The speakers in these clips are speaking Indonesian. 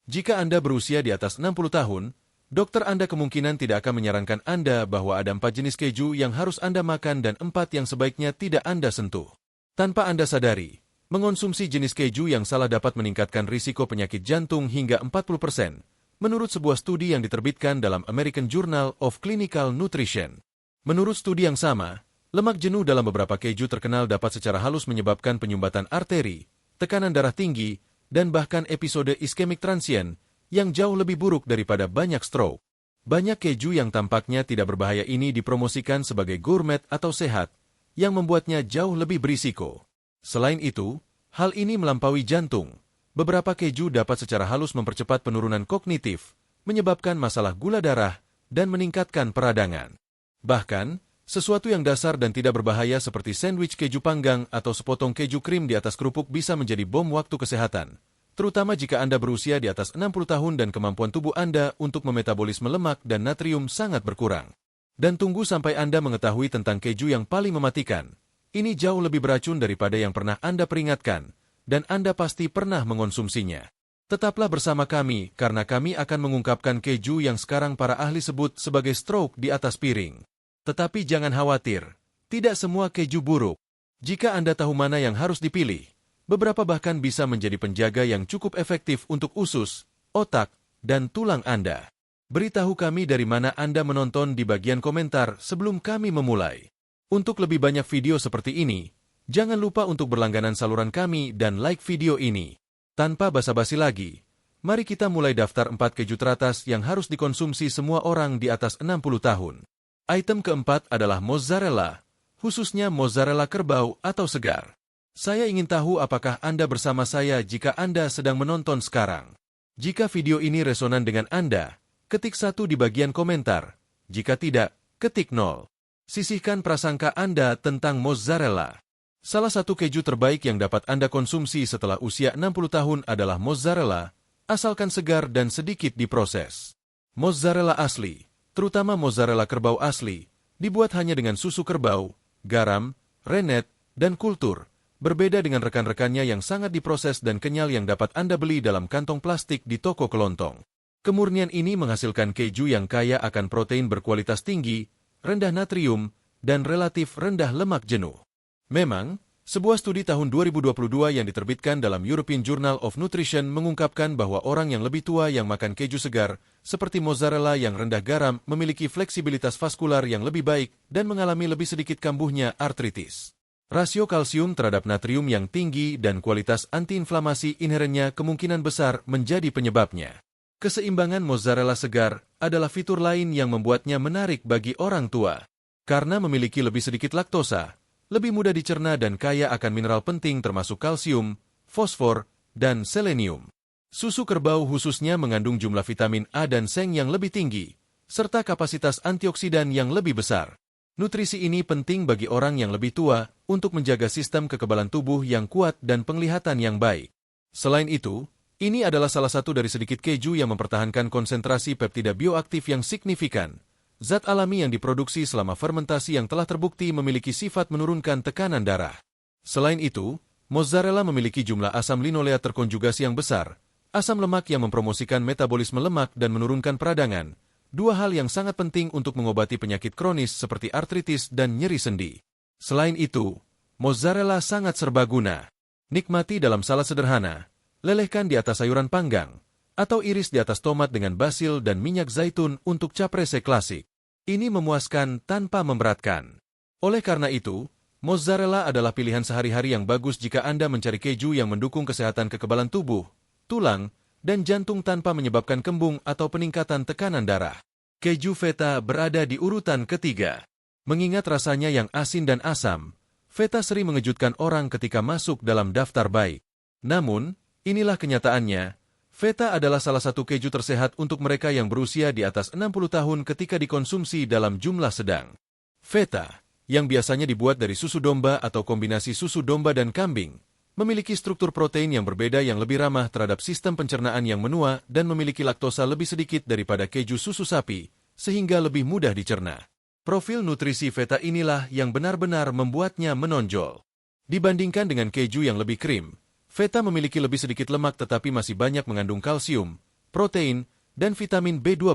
Jika Anda berusia di atas 60 tahun, dokter Anda kemungkinan tidak akan menyarankan Anda bahwa ada 4 jenis keju yang harus Anda makan dan 4 yang sebaiknya tidak Anda sentuh. Tanpa Anda sadari, mengonsumsi jenis keju yang salah dapat meningkatkan risiko penyakit jantung hingga 40%, menurut sebuah studi yang diterbitkan dalam American Journal of Clinical Nutrition. Menurut studi yang sama, lemak jenuh dalam beberapa keju terkenal dapat secara halus menyebabkan penyumbatan arteri, tekanan darah tinggi, dan bahkan episode iskemik transien yang jauh lebih buruk daripada banyak stroke. Banyak keju yang tampaknya tidak berbahaya ini dipromosikan sebagai gourmet atau sehat, yang membuatnya jauh lebih berisiko. Selain itu, hal ini melampaui jantung. Beberapa keju dapat secara halus mempercepat penurunan kognitif, menyebabkan masalah gula darah, dan meningkatkan peradangan. Bahkan, sesuatu yang dasar dan tidak berbahaya seperti sandwich keju panggang atau sepotong keju krim di atas kerupuk bisa menjadi bom waktu kesehatan, terutama jika Anda berusia di atas 60 tahun dan kemampuan tubuh Anda untuk memetabolisme lemak dan natrium sangat berkurang. Dan tunggu sampai Anda mengetahui tentang keju yang paling mematikan. Ini jauh lebih beracun daripada yang pernah Anda peringatkan, dan Anda pasti pernah mengonsumsinya. Tetaplah bersama kami karena kami akan mengungkapkan keju yang sekarang para ahli sebut sebagai stroke di atas piring. Tetapi jangan khawatir, tidak semua keju buruk. Jika Anda tahu mana yang harus dipilih, beberapa bahkan bisa menjadi penjaga yang cukup efektif untuk usus, otak, dan tulang Anda. Beritahu kami dari mana Anda menonton di bagian komentar sebelum kami memulai. Untuk lebih banyak video seperti ini, jangan lupa untuk berlangganan saluran kami dan like video ini. Tanpa basa-basi lagi, mari kita mulai daftar 4 keju teratas yang harus dikonsumsi semua orang di atas 60 tahun. Item keempat adalah mozzarella, khususnya mozzarella kerbau atau segar. Saya ingin tahu apakah Anda bersama saya jika Anda sedang menonton sekarang. Jika video ini resonan dengan Anda, ketik 1 di bagian komentar. Jika tidak, ketik 0. Sisihkan prasangka Anda tentang mozzarella. Salah satu keju terbaik yang dapat Anda konsumsi setelah usia 60 tahun adalah mozzarella, asalkan segar dan sedikit diproses. Mozzarella asli, terutama mozzarella kerbau asli, dibuat hanya dengan susu kerbau, garam, rennet, dan kultur, berbeda dengan rekan-rekannya yang sangat diproses dan kenyal yang dapat Anda beli dalam kantong plastik di toko kelontong. Kemurnian ini menghasilkan keju yang kaya akan protein berkualitas tinggi, rendah natrium, dan relatif rendah lemak jenuh. Memang, sebuah studi tahun 2022 yang diterbitkan dalam European Journal of Nutrition mengungkapkan bahwa orang yang lebih tua yang makan keju segar, seperti mozzarella yang rendah garam, memiliki fleksibilitas vaskular yang lebih baik dan mengalami lebih sedikit kambuhnya artritis. Rasio kalsium terhadap natrium yang tinggi dan kualitas antiinflamasi inherennya kemungkinan besar menjadi penyebabnya. Keseimbangan mozzarella segar adalah fitur lain yang membuatnya menarik bagi orang tua. Karena memiliki lebih sedikit laktosa, lebih mudah dicerna dan kaya akan mineral penting termasuk kalsium, fosfor, dan selenium. Susu kerbau khususnya mengandung jumlah vitamin A dan seng yang lebih tinggi, serta kapasitas antioksidan yang lebih besar. Nutrisi ini penting bagi orang yang lebih tua untuk menjaga sistem kekebalan tubuh yang kuat dan penglihatan yang baik. Selain itu, ini adalah salah satu dari sedikit keju yang mempertahankan konsentrasi peptida bioaktif yang signifikan. Zat alami yang diproduksi selama fermentasi yang telah terbukti memiliki sifat menurunkan tekanan darah. Selain itu, mozzarella memiliki jumlah asam linoleat terkonjugasi yang besar, asam lemak yang mempromosikan metabolisme lemak dan menurunkan peradangan, dua hal yang sangat penting untuk mengobati penyakit kronis seperti artritis dan nyeri sendi. Selain itu, mozzarella sangat serbaguna. Nikmati dalam salad sederhana, lelehkan di atas sayuran panggang, atau iris di atas tomat dengan basil dan minyak zaitun untuk caprese klasik. Ini memuaskan tanpa memberatkan. Oleh karena itu, mozzarella adalah pilihan sehari-hari yang bagus jika Anda mencari keju yang mendukung kesehatan kekebalan tubuh, tulang, dan jantung tanpa menyebabkan kembung atau peningkatan tekanan darah. Keju feta berada di urutan ketiga. Mengingat rasanya yang asin dan asam, feta sering mengejutkan orang ketika masuk dalam daftar baik. Namun, inilah kenyataannya. Feta adalah salah satu keju tersehat untuk mereka yang berusia di atas 60 tahun ketika dikonsumsi dalam jumlah sedang. Feta, yang biasanya dibuat dari susu domba atau kombinasi susu domba dan kambing, memiliki struktur protein yang berbeda yang lebih ramah terhadap sistem pencernaan yang menua dan memiliki laktosa lebih sedikit daripada keju susu sapi, sehingga lebih mudah dicerna. Profil nutrisi feta inilah yang benar-benar membuatnya menonjol. Dibandingkan dengan keju yang lebih krim, feta memiliki lebih sedikit lemak tetapi masih banyak mengandung kalsium, protein, dan vitamin B12.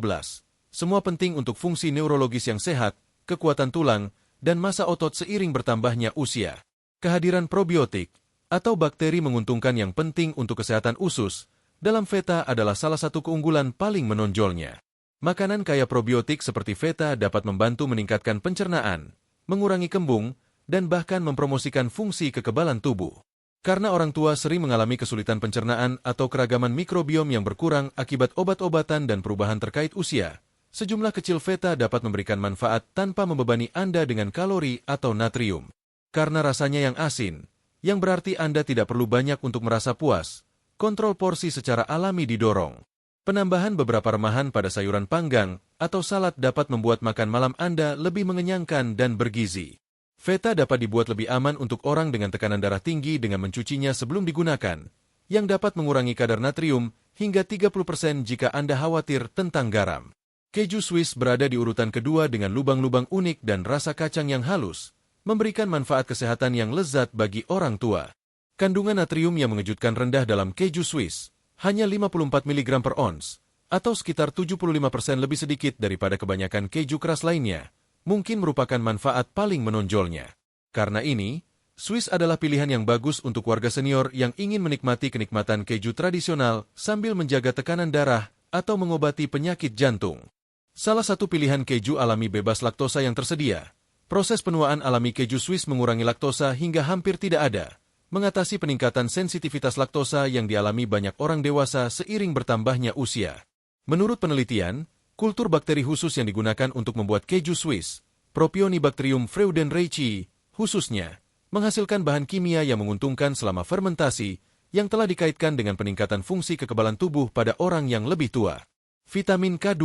Semua penting untuk fungsi neurologis yang sehat, kekuatan tulang, dan massa otot seiring bertambahnya usia. Kehadiran probiotik atau bakteri menguntungkan yang penting untuk kesehatan usus dalam feta adalah salah satu keunggulan paling menonjolnya. Makanan kaya probiotik seperti feta dapat membantu meningkatkan pencernaan, mengurangi kembung, dan bahkan mempromosikan fungsi kekebalan tubuh. Karena orang tua sering mengalami kesulitan pencernaan atau keragaman mikrobiom yang berkurang akibat obat-obatan dan perubahan terkait usia, sejumlah kecil feta dapat memberikan manfaat tanpa membebani Anda dengan kalori atau natrium. Karena rasanya yang asin, yang berarti Anda tidak perlu banyak untuk merasa puas, kontrol porsi secara alami didorong. Penambahan beberapa remahan pada sayuran panggang atau salad dapat membuat makan malam Anda lebih mengenyangkan dan bergizi. Feta dapat dibuat lebih aman untuk orang dengan tekanan darah tinggi dengan mencucinya sebelum digunakan, yang dapat mengurangi kadar natrium hingga 30% jika Anda khawatir tentang garam. Keju Swiss berada di urutan kedua dengan lubang-lubang unik dan rasa kacang yang halus, memberikan manfaat kesehatan yang lezat bagi orang tua. Kandungan natrium yang mengejutkan rendah dalam keju Swiss, hanya 54 mg per ons, atau sekitar 75% lebih sedikit daripada kebanyakan keju keras lainnya, mungkin merupakan manfaat paling menonjolnya. Karena ini, Swiss adalah pilihan yang bagus untuk warga senior yang ingin menikmati kenikmatan keju tradisional sambil menjaga tekanan darah atau mengobati penyakit jantung. Salah satu pilihan keju alami bebas laktosa yang tersedia. Proses penuaan alami keju Swiss mengurangi laktosa hingga hampir tidak ada, mengatasi peningkatan sensitivitas laktosa yang dialami banyak orang dewasa seiring bertambahnya usia. Menurut penelitian, kultur bakteri khusus yang digunakan untuk membuat keju Swiss, Propionibacterium freudenreichii, khususnya, menghasilkan bahan kimia yang menguntungkan selama fermentasi yang telah dikaitkan dengan peningkatan fungsi kekebalan tubuh pada orang yang lebih tua. Vitamin K2,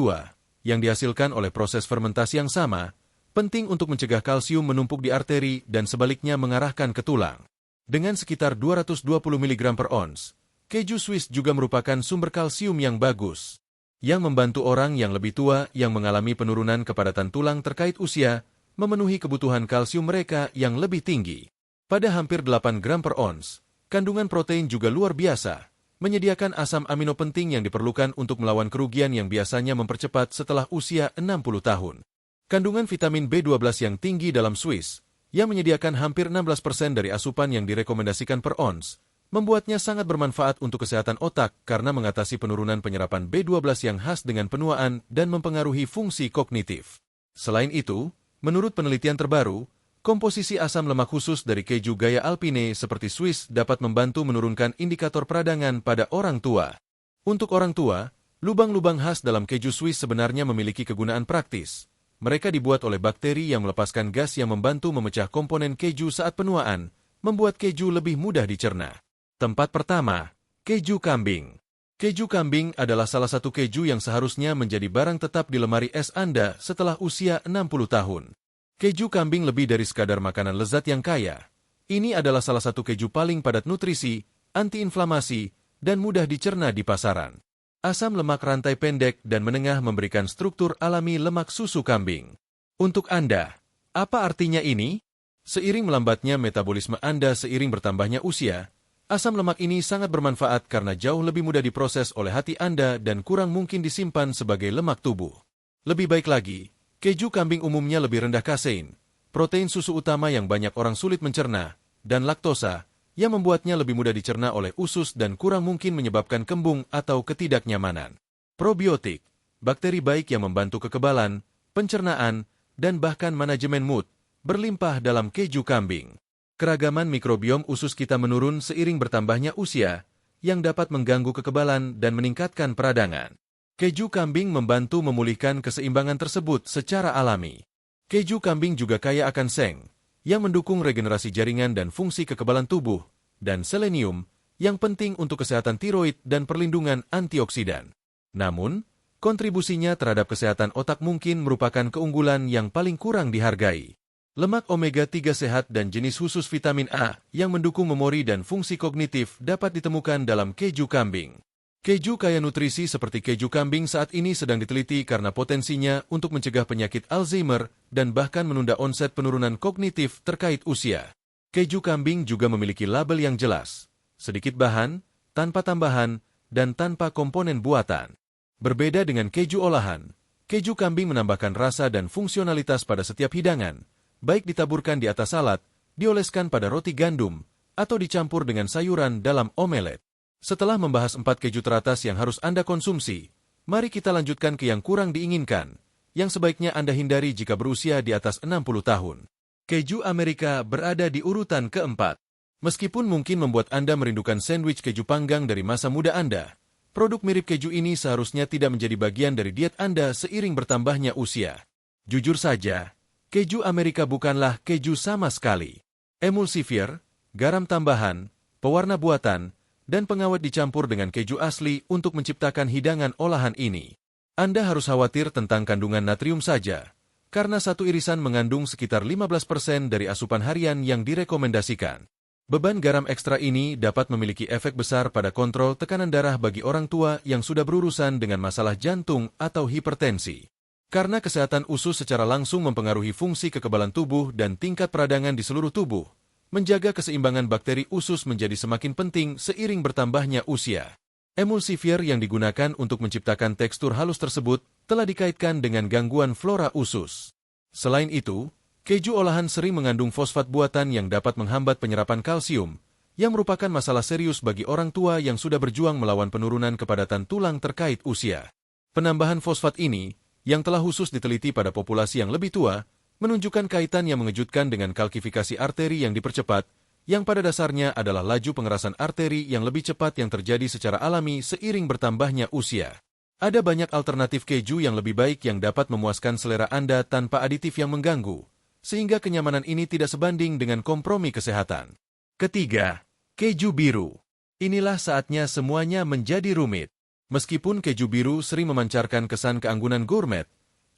yang dihasilkan oleh proses fermentasi yang sama, penting untuk mencegah kalsium menumpuk di arteri dan sebaliknya mengarahkan ke tulang. Dengan sekitar 220 mg per ons, keju Swiss juga merupakan sumber kalsium yang bagus, yang membantu orang yang lebih tua yang mengalami penurunan kepadatan tulang terkait usia, memenuhi kebutuhan kalsium mereka yang lebih tinggi. Pada hampir 8 gram per ons, kandungan protein juga luar biasa, menyediakan asam amino penting yang diperlukan untuk melawan kerugian yang biasanya mempercepat setelah usia 60 tahun. Kandungan vitamin B12 yang tinggi dalam Swiss, yang menyediakan hampir 16% dari asupan yang direkomendasikan per ons, membuatnya sangat bermanfaat untuk kesehatan otak karena mengatasi penurunan penyerapan B12 yang khas dengan penuaan dan mempengaruhi fungsi kognitif. Selain itu, menurut penelitian terbaru, komposisi asam lemak khusus dari keju gaya Alpine seperti Swiss dapat membantu menurunkan indikator peradangan pada orang tua. Untuk orang tua, lubang-lubang khas dalam keju Swiss sebenarnya memiliki kegunaan praktis. Mereka dibuat oleh bakteri yang melepaskan gas yang membantu memecah komponen keju saat penuaan, membuat keju lebih mudah dicerna. Tempat pertama, keju kambing. Keju kambing adalah salah satu keju yang seharusnya menjadi barang tetap di lemari es Anda setelah usia 60 tahun. Keju kambing lebih dari sekadar makanan lezat yang kaya. Ini adalah salah satu keju paling padat nutrisi, antiinflamasi, dan mudah dicerna di pasaran. Asam lemak rantai pendek dan menengah memberikan struktur alami lemak susu kambing. Untuk Anda, apa artinya ini? Seiring melambatnya metabolisme Anda seiring bertambahnya usia, asam lemak ini sangat bermanfaat karena jauh lebih mudah diproses oleh hati Anda dan kurang mungkin disimpan sebagai lemak tubuh. Lebih baik lagi, keju kambing umumnya lebih rendah kasein, protein susu utama yang banyak orang sulit mencerna, dan laktosa, yang membuatnya lebih mudah dicerna oleh usus dan kurang mungkin menyebabkan kembung atau ketidaknyamanan. Probiotik, bakteri baik yang membantu kekebalan, pencernaan, dan bahkan manajemen mood, berlimpah dalam keju kambing. Keragaman mikrobiom usus kita menurun seiring bertambahnya usia, yang dapat mengganggu kekebalan dan meningkatkan peradangan. Keju kambing membantu memulihkan keseimbangan tersebut secara alami. Keju kambing juga kaya akan seng, yang mendukung regenerasi jaringan dan fungsi kekebalan tubuh, dan selenium, yang penting untuk kesehatan tiroid dan perlindungan antioksidan. Namun, kontribusinya terhadap kesehatan otak mungkin merupakan keunggulan yang paling kurang dihargai. Lemak omega-3 sehat dan jenis khusus vitamin A yang mendukung memori dan fungsi kognitif dapat ditemukan dalam keju kambing. Keju kaya nutrisi seperti keju kambing saat ini sedang diteliti karena potensinya untuk mencegah penyakit Alzheimer dan bahkan menunda onset penurunan kognitif terkait usia. Keju kambing juga memiliki label yang jelas, sedikit bahan, tanpa tambahan, dan tanpa komponen buatan. Berbeda dengan keju olahan, keju kambing menambahkan rasa dan fungsionalitas pada setiap hidangan, baik ditaburkan di atas salad, dioleskan pada roti gandum, atau dicampur dengan sayuran dalam omelet. Setelah membahas 4 keju teratas yang harus Anda konsumsi, mari kita lanjutkan ke yang kurang diinginkan, yang sebaiknya Anda hindari jika berusia di atas 60 tahun. Keju Amerika berada di urutan keempat. Meskipun mungkin membuat Anda merindukan sandwich keju panggang dari masa muda Anda, produk mirip keju ini seharusnya tidak menjadi bagian dari diet Anda seiring bertambahnya usia. Jujur saja, keju Amerika bukanlah keju sama sekali. Emulsifier, garam tambahan, pewarna buatan, dan pengawet dicampur dengan keju asli untuk menciptakan hidangan olahan ini. Anda harus khawatir tentang kandungan natrium saja, karena satu irisan mengandung sekitar 15% dari asupan harian yang direkomendasikan. Beban garam ekstra ini dapat memiliki efek besar pada kontrol tekanan darah bagi orang tua yang sudah berurusan dengan masalah jantung atau hipertensi. Karena kesehatan usus secara langsung mempengaruhi fungsi kekebalan tubuh dan tingkat peradangan di seluruh tubuh, menjaga keseimbangan bakteri usus menjadi semakin penting seiring bertambahnya usia. Emulsifier yang digunakan untuk menciptakan tekstur halus tersebut telah dikaitkan dengan gangguan flora usus. Selain itu, keju olahan sering mengandung fosfat buatan yang dapat menghambat penyerapan kalsium, yang merupakan masalah serius bagi orang tua yang sudah berjuang melawan penurunan kepadatan tulang terkait usia. Penambahan fosfat ini, yang telah khusus diteliti pada populasi yang lebih tua, menunjukkan kaitan yang mengejutkan dengan kalsifikasi arteri yang dipercepat, yang pada dasarnya adalah laju pengerasan arteri yang lebih cepat yang terjadi secara alami seiring bertambahnya usia. Ada banyak alternatif keju yang lebih baik yang dapat memuaskan selera Anda tanpa aditif yang mengganggu, sehingga kenyamanan ini tidak sebanding dengan kompromi kesehatan. Ketiga, keju biru. Inilah saatnya semuanya menjadi rumit. Meskipun keju biru sering memancarkan kesan keanggunan gourmet,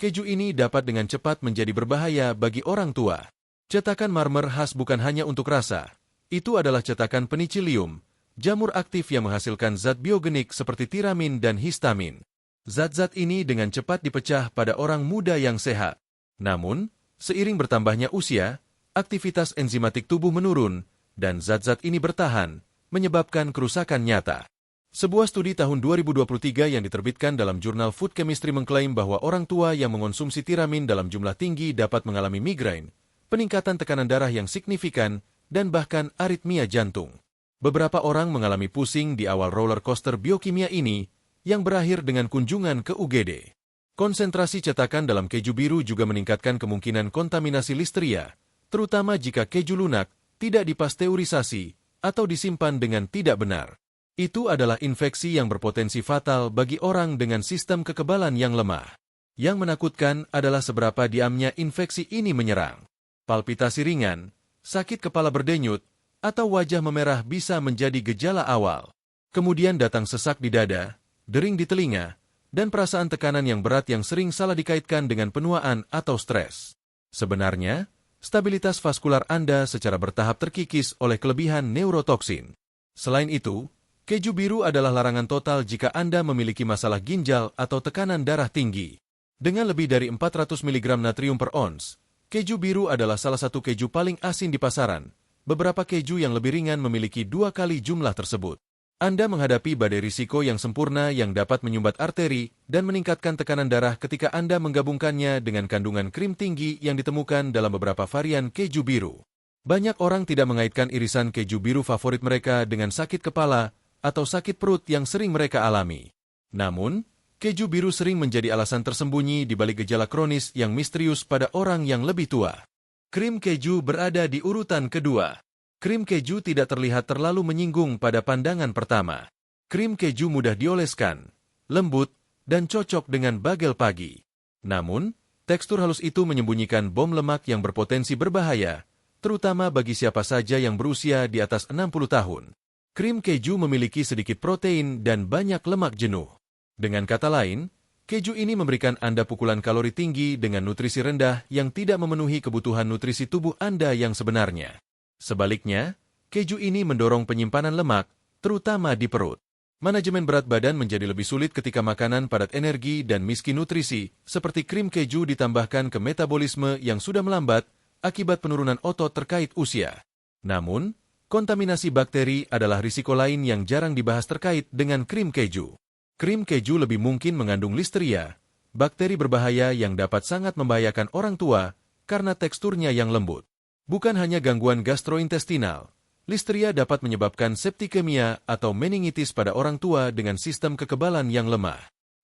keju ini dapat dengan cepat menjadi berbahaya bagi orang tua. Cetakan marmer khas bukan hanya untuk rasa. Itu adalah cetakan penicillium, jamur aktif yang menghasilkan zat biogenik seperti tiramin dan histamin. Zat-zat ini dengan cepat dipecah pada orang muda yang sehat. Namun, seiring bertambahnya usia, aktivitas enzimatik tubuh menurun, dan zat-zat ini bertahan, menyebabkan kerusakan nyata. Sebuah studi tahun 2023 yang diterbitkan dalam jurnal Food Chemistry mengklaim bahwa orang tua yang mengonsumsi tiramin dalam jumlah tinggi dapat mengalami migrain, peningkatan tekanan darah yang signifikan, dan bahkan aritmia jantung. Beberapa orang mengalami pusing di awal roller coaster biokimia ini, yang berakhir dengan kunjungan ke UGD. Konsentrasi cetakan dalam keju biru juga meningkatkan kemungkinan kontaminasi listeria, terutama jika keju lunak tidak dipasteurisasi atau disimpan dengan tidak benar. Itu adalah infeksi yang berpotensi fatal bagi orang dengan sistem kekebalan yang lemah. Yang menakutkan adalah seberapa diamnya infeksi ini menyerang. Palpitasi ringan, sakit kepala berdenyut, atau wajah memerah bisa menjadi gejala awal. Kemudian datang sesak di dada, dering di telinga, dan perasaan tekanan yang berat yang sering salah dikaitkan dengan penuaan atau stres. Sebenarnya, stabilitas vaskular Anda secara bertahap terkikis oleh kelebihan neurotoksin. Selain itu, keju biru adalah larangan total jika Anda memiliki masalah ginjal atau tekanan darah tinggi. Dengan lebih dari 400 mg natrium per ons, keju biru adalah salah satu keju paling asin di pasaran. Beberapa keju yang lebih ringan memiliki 2 kali jumlah tersebut. Anda menghadapi badai risiko yang sempurna yang dapat menyumbat arteri dan meningkatkan tekanan darah ketika Anda menggabungkannya dengan kandungan krim tinggi yang ditemukan dalam beberapa varian keju biru. Banyak orang tidak mengaitkan irisan keju biru favorit mereka dengan sakit kepala atau sakit perut yang sering mereka alami. Namun, keju biru sering menjadi alasan tersembunyi di balik gejala kronis yang misterius pada orang yang lebih tua. Krim keju berada di urutan kedua. Krim keju tidak terlihat terlalu menyinggung pada pandangan pertama. Krim keju mudah dioleskan, lembut, dan cocok dengan bagel pagi. Namun, tekstur halus itu menyembunyikan bom lemak yang berpotensi berbahaya, terutama bagi siapa saja yang berusia di atas 60 tahun. Krim keju memiliki sedikit protein dan banyak lemak jenuh. Dengan kata lain, keju ini memberikan Anda pukulan kalori tinggi dengan nutrisi rendah yang tidak memenuhi kebutuhan nutrisi tubuh Anda yang sebenarnya. Sebaliknya, keju ini mendorong penyimpanan lemak, terutama di perut. Manajemen berat badan menjadi lebih sulit ketika makanan padat energi dan miskin nutrisi, seperti krim keju ditambahkan ke metabolisme yang sudah melambat akibat penurunan otot terkait usia. Namun, kontaminasi bakteri adalah risiko lain yang jarang dibahas terkait dengan krim keju. Krim keju lebih mungkin mengandung listeria, bakteri berbahaya yang dapat sangat membahayakan orang tua karena teksturnya yang lembut. Bukan hanya gangguan gastrointestinal, listeria dapat menyebabkan septikemia atau meningitis pada orang tua dengan sistem kekebalan yang lemah.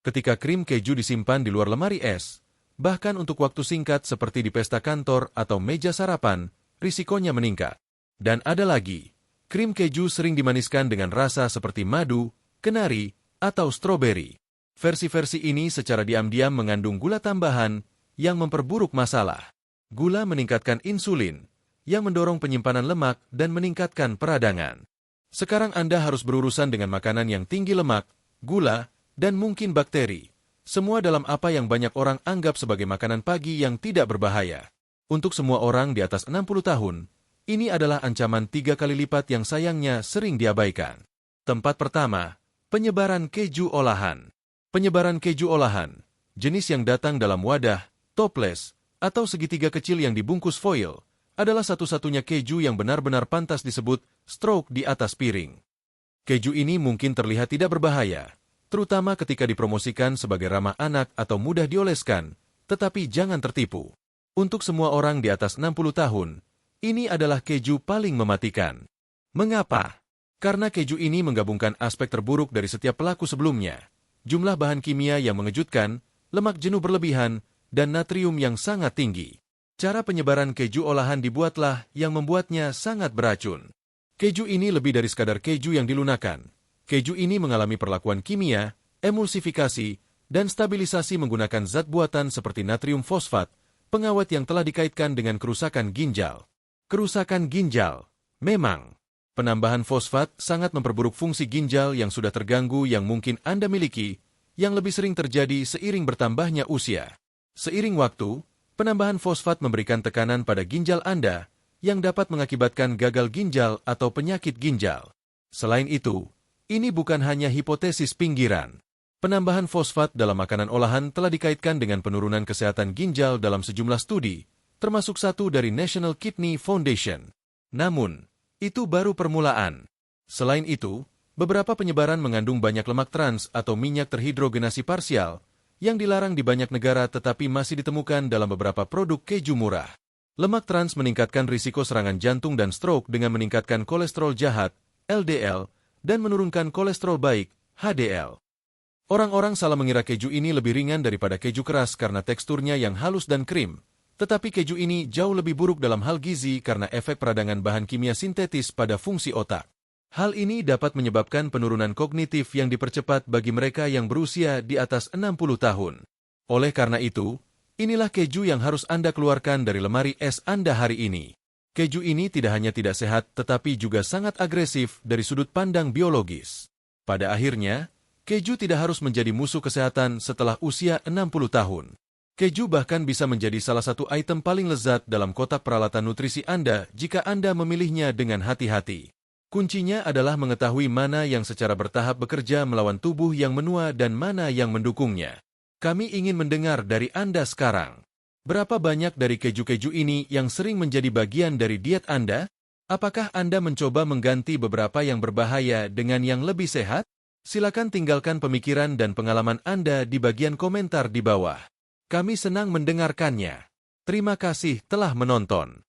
Ketika krim keju disimpan di luar lemari es, bahkan untuk waktu singkat seperti di pesta kantor atau meja sarapan, risikonya meningkat. Dan ada lagi, krim keju sering dimaniskan dengan rasa seperti madu, kenari, atau stroberi. Versi-versi ini secara diam-diam mengandung gula tambahan yang memperburuk masalah. Gula meningkatkan insulin, yang mendorong penyimpanan lemak dan meningkatkan peradangan. Sekarang Anda harus berurusan dengan makanan yang tinggi lemak, gula, dan mungkin bakteri. Semua dalam apa yang banyak orang anggap sebagai makanan pagi yang tidak berbahaya. Untuk semua orang di atas 60 tahun, ini adalah ancaman 3 kali lipat yang sayangnya sering diabaikan. Tempat pertama, penyebaran keju olahan. Penyebaran keju olahan, jenis yang datang dalam wadah, toples, atau segitiga kecil yang dibungkus foil, adalah satu-satunya keju yang benar-benar pantas disebut stroke di atas piring. Keju ini mungkin terlihat tidak berbahaya, terutama ketika dipromosikan sebagai ramah anak atau mudah dioleskan, tetapi jangan tertipu. Untuk semua orang di atas 60 tahun, ini adalah keju paling mematikan. Mengapa? Karena keju ini menggabungkan aspek terburuk dari setiap pelaku sebelumnya. Jumlah bahan kimia yang mengejutkan, lemak jenuh berlebihan, dan natrium yang sangat tinggi. Cara penyebaran keju olahan dibuatlah yang membuatnya sangat beracun. Keju ini lebih dari sekadar keju yang dilunakan. Keju ini mengalami perlakuan kimia, emulsifikasi, dan stabilisasi menggunakan zat buatan seperti natrium fosfat, pengawet yang telah dikaitkan dengan kerusakan ginjal. Kerusakan ginjal. Memang, penambahan fosfat sangat memperburuk fungsi ginjal yang sudah terganggu yang mungkin Anda miliki, yang lebih sering terjadi seiring bertambahnya usia. Seiring waktu, penambahan fosfat memberikan tekanan pada ginjal Anda yang dapat mengakibatkan gagal ginjal atau penyakit ginjal. Selain itu, ini bukan hanya hipotesis pinggiran. Penambahan fosfat dalam makanan olahan telah dikaitkan dengan penurunan kesehatan ginjal dalam sejumlah studi, termasuk satu dari National Kidney Foundation. Namun, itu baru permulaan. Selain itu, beberapa penyebaran mengandung banyak lemak trans atau minyak terhidrogenasi parsial, yang dilarang di banyak negara tetapi masih ditemukan dalam beberapa produk keju murah. Lemak trans meningkatkan risiko serangan jantung dan stroke dengan meningkatkan kolesterol jahat, LDL, dan menurunkan kolesterol baik, HDL. Orang-orang salah mengira keju ini lebih ringan daripada keju keras karena teksturnya yang halus dan krim, tetapi keju ini jauh lebih buruk dalam hal gizi karena efek peradangan bahan kimia sintetis pada fungsi otak. Hal ini dapat menyebabkan penurunan kognitif yang dipercepat bagi mereka yang berusia di atas 60 tahun. Oleh karena itu, inilah keju yang harus Anda keluarkan dari lemari es Anda hari ini. Keju ini tidak hanya tidak sehat tetapi juga sangat agresif dari sudut pandang biologis. Pada akhirnya, keju tidak harus menjadi musuh kesehatan setelah usia 60 tahun. Keju bahkan bisa menjadi salah satu item paling lezat dalam kotak peralatan nutrisi Anda jika Anda memilihnya dengan hati-hati. Kuncinya adalah mengetahui mana yang secara bertahap bekerja melawan tubuh yang menua dan mana yang mendukungnya. Kami ingin mendengar dari Anda sekarang. Berapa banyak dari keju-keju ini yang sering menjadi bagian dari diet Anda? Apakah Anda mencoba mengganti beberapa yang berbahaya dengan yang lebih sehat? Silakan tinggalkan pemikiran dan pengalaman Anda di bagian komentar di bawah. Kami senang mendengarkannya. Terima kasih telah menonton.